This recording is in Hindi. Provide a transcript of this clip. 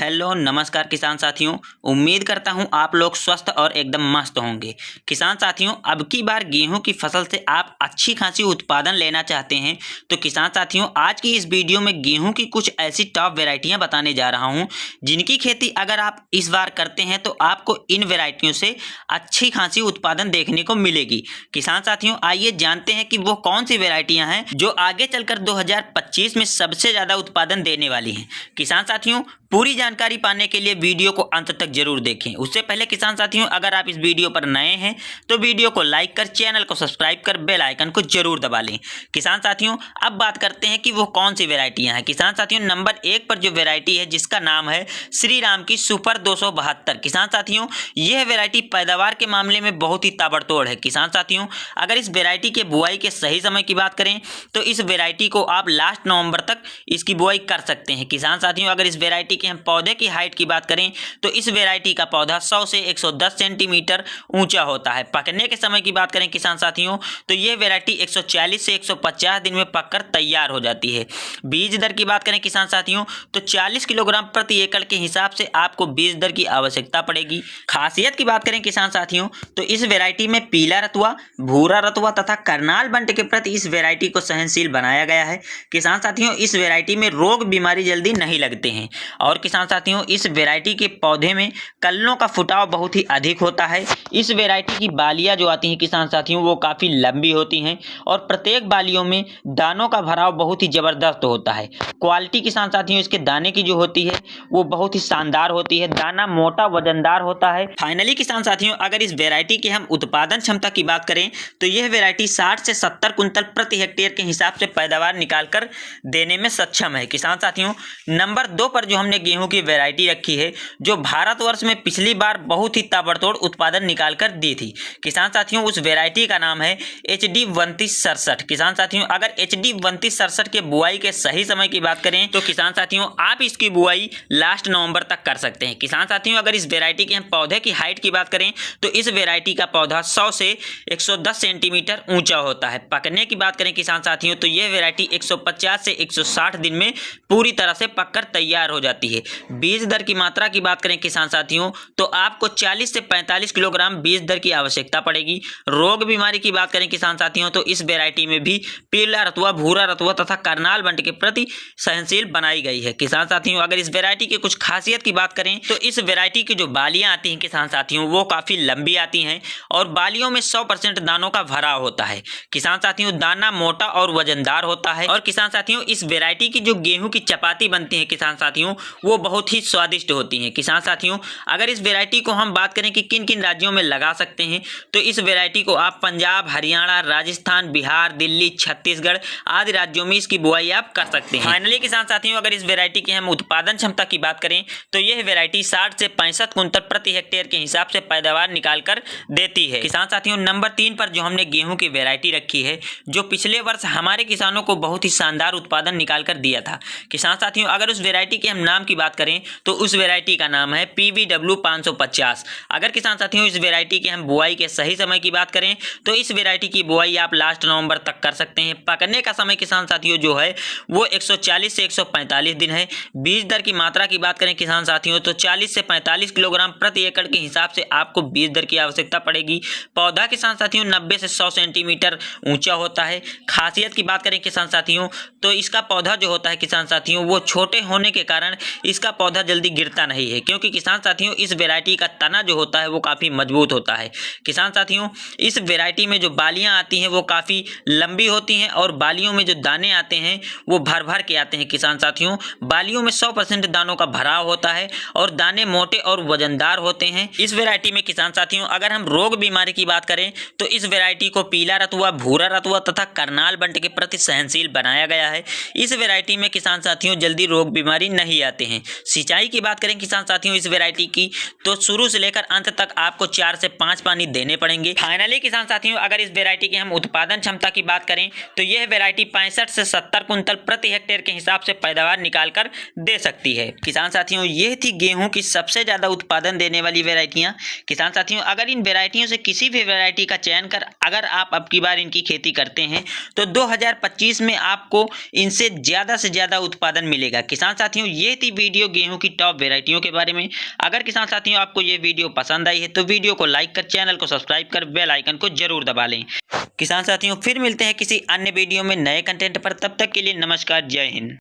हेलो नमस्कार किसान साथियों। उम्मीद करता हूं आप लोग स्वस्थ और एकदम मस्त होंगे। किसान साथियों, अब की बार गेहूं की फसल से आप अच्छी खासी उत्पादन लेना चाहते हैं तो किसान साथियों, आज की इस वीडियो में गेहूं की कुछ ऐसी टॉप वेराइटियां बताने जा रहा हूं जिनकी खेती अगर आप इस बार करते हैं तो आपको इन वेराइटियों से अच्छी खासी उत्पादन देखने को मिलेगी। किसान साथियों, आइए जानते हैं कि वो कौन सी वेराइटियां हैं जो आगे चलकर 2025 में सबसे ज़्यादा उत्पादन देने वाली हैं। किसान साथियों, पूरी जानकारी पाने के लिए वीडियो को अंत तक जरूर देखें। उससे पहले किसान साथियों, अगर आप इस वीडियो पर नए हैं तो वीडियो को लाइक कर, चैनल को सब्सक्राइब कर, बेल आइकन को जरूर दबा लें। किसान साथियों, अब बात करते हैं कि वो कौन सी वेराइटियां हैं। किसान साथियों, नंबर 1 पर जो वेराइटी है जिसका नाम है श्री राम की सुपर 272। किसान साथियों, यह वेराइटी पैदावार के मामले में बहुत ही ताबड़तोड़ है। किसान साथियों, अगर इस वेराइटी के बुआई के सही समय की बात करें तो इस वेराइटी को आप लास्ट नवंबर तक इसकी बुआई कर सकते हैं। किसान साथियों, अगर इस वेराइटी के हम पौधे की हाइट की बात करें तो इस वेराइटी का पौधा 100 से 110 सेंटीमीटर ऊंचा होता है। पकने के समय की बात करें किसान साथियों तो यह वेराइटी 140 से 150 दिन में पककर तैयार हो जाती है। बीज दर की बात करें किसान साथियों तो 40 किलोग्राम प्रति एकड़ के हिसाब से आपको बीज दर की आवश्यकता पड़ेगी। खासियत की बात करें किसान साथियों तो इस वेराइटी में पीला रतुआ, भूरा रतुआ तथा करनाल बंट के प्रति इस वेराइटी को सहनशील बनाया गया है। किसान साथियों, इस वेराइटी में रोग बीमारी जल्दी नहीं लगते हैं और किसान साथियों, इस वेराइटी के पौधे में कल्लों का फुटाव बहुत ही अधिक होता है। इस वेराइटी की बालियां जो आती हैं किसान साथियों वो काफ़ी लंबी होती हैं और प्रत्येक बालियों में दानों का भराव बहुत ही ज़बरदस्त होता है। क्वालिटी किसान साथियों इसके दाने की जो होती है वो बहुत ही शानदार होती है। दाना मोटा वजनदार होता है। फाइनली किसान साथियों, अगर इस वेराइटी के हम उत्पादन क्षमता की बात करें तो यह वेराइटी 60 से 70 कुंतल प्रति हेक्टेयर के हिसाब से पैदावार निकाल कर देने में सक्षम है। किसान साथियों, नंबर 2 पर जो हमने गेहूं की वेराइटी रखी है जो भारतवर्ष में पिछली बार बहुत ही ताबड़तोड़ उत्पादन निकाल कर दी थी। किसान साथियों, उस वेराइटी का नाम है HD 3267। किसान साथियों, अगर HD 3267 के बुआई के सही समय की बात करें तो किसान साथियों आप इसकी बुआई लास्ट नवंबर तक कर सकते हैं। किसान साथियों, अगर इस वेराइटी के हम पौधे की हाइट की बात करें तो इस वेराइटी का पौधा 100 से 110 सेंटीमीटर ऊंचा होता है। पकने की बात करें किसान साथियों तो यह वेराइटी 150 से 160 दिन में पूरी तरह से पककर तैयार हो जाती है। बीज दर की मात्रा की बात करें किसान साथियों तो आपको 40 से 45 किलोग्राम बीज दर की आवश्यकता पड़ेगी। रोग बीमारी की बात करें किसान साथियों तो इस वेराइटी में भी पीला रतुआ, भूरा रतुआ तथा करनाल बंट के प्रति सहनशील बनाई गई है। किसान साथियों, अगर इस वेराइटी की कुछ खासियत की बात करें तो इस वेराइटी की जो बालियां आती हैं किसान साथियों वो काफ़ी लंबी आती हैं और बालियों में 100% दानों का भराव होता है। किसान साथियों, दाना मोटा और वजनदार होता है और किसान साथियों इस वेराइटी की जो गेहूं की चपाती बनती है किसान साथियों वो बहुत ही स्वादिष्ट होती हैं। किसान साथियों, अगर इस वेराइटी को हम बात करें कि किन किन राज्यों में लगा सकते हैं तो इस वेराइटी को आप पंजाब, हरियाणा, राजस्थान, बिहार, दिल्ली, छत्तीसगढ़ आदि राज्यों में इसकी बुआई आप कर सकते हैं। फाइनली किसान साथियों, अगर इस वेराइटी की हम उत्पादन क्षमता की बात करें तो यह वेराइटी 60 से 65 कुंतल प्रति हेक्टेयर के हिसाब से पैदावार निकाल कर देती है। किसान साथियों, नंबर 3 पर जो हमने गेहूं की वेराइटी रखी है जो पिछले वर्ष हमारे किसानों को बहुत ही शानदार उत्पादन निकाल कर दिया था। किसान साथियों, अगर उस वेराइटी के हम नाम की बात करें तो उस वेराइटी का नाम है PVW 550। अगर किसान साथियों इस वेराइटी के हम बुआई के सही समय की बात करें तो इस वेराइटी की बुआई आप लास्ट नवंबर तक कर सकते हैं। पकने का समय किसान साथियों जो है वो 140 से 145 दिन है। बीज दर की मात्रा की बात करें किसान साथियों तो 40 से 45 किलोग्राम प्रति एकड़ के हिसाब से आपको बीज दर की आवश्यकता पड़ेगी। पौधा किसान साथियों 90 से 100 सेंटीमीटर ऊंचा होता है। खासियत की बात करें किसान साथियों तो इसका पौधा जो होता है किसान साथियों वो छोटे होने के कारण इसका पौधा जल्दी गिरता नहीं है, क्योंकि किसान साथियों इस वेराइटी का तना जो होता है वो काफ़ी मजबूत होता है। किसान साथियों, इस वेराइटी में जो बालियां आती हैं वो काफ़ी लंबी होती हैं और बालियों में जो दाने आते हैं वो भर भर के आते हैं। किसान साथियों, बालियों में 100% दानों का भराव होता है और दाने मोटे और वजनदार होते हैं। इस वेराइटी में किसान साथियों अगर हम रोग बीमारी की बात करें तो इस वेराइटी को पीला रतुआ, भूरा रतुआ तथा करनाल बंट के प्रति सहनशील बनाया गया है। इस वेराइटी में किसान साथियों जल्दी रोग बीमारी नहीं आते हैं। सिंचाई की बात करें किसान साथियों इस वेराइटी की तो शुरू से लेकर अंत तक आपको 4 से 5 पानी देने पड़ेंगे। फाइनली किसान साथियों, अगर इस वेराइटी की हम उत्पादन क्षमता की बात करें तो यह वेराइटी 65 से 70 कुंतल प्रति हेक्टेयर के हिसाब से पैदावार निकाल कर दे सकती है। किसान साथियों, ये थी गेहूं की सबसे ज्यादा उत्पादन देने वाली वेराइटियां। किसान साथियों, अगर इन वेराइटियों से किसी भी वेराइटी का चयन कर अगर आप अब की बार इनकी खेती करते हैं तो 2025 में आपको इनसे ज़्यादा से ज़्यादा उत्पादन मिलेगा। किसान साथियों, ये थी वीडियो गेहूं की टॉप वेराइटियों के बारे में। अगर किसान साथियों आपको ये वीडियो पसंद आई है तो वीडियो को लाइक कर, चैनल को सब्सक्राइब कर, बेल आइकन को जरूर दबा लें। किसान साथियों फिर मिलते हैं किसी अन्य वीडियो में नए कंटेंट पर। तब तक के लिए नमस्कार, जय हिंद।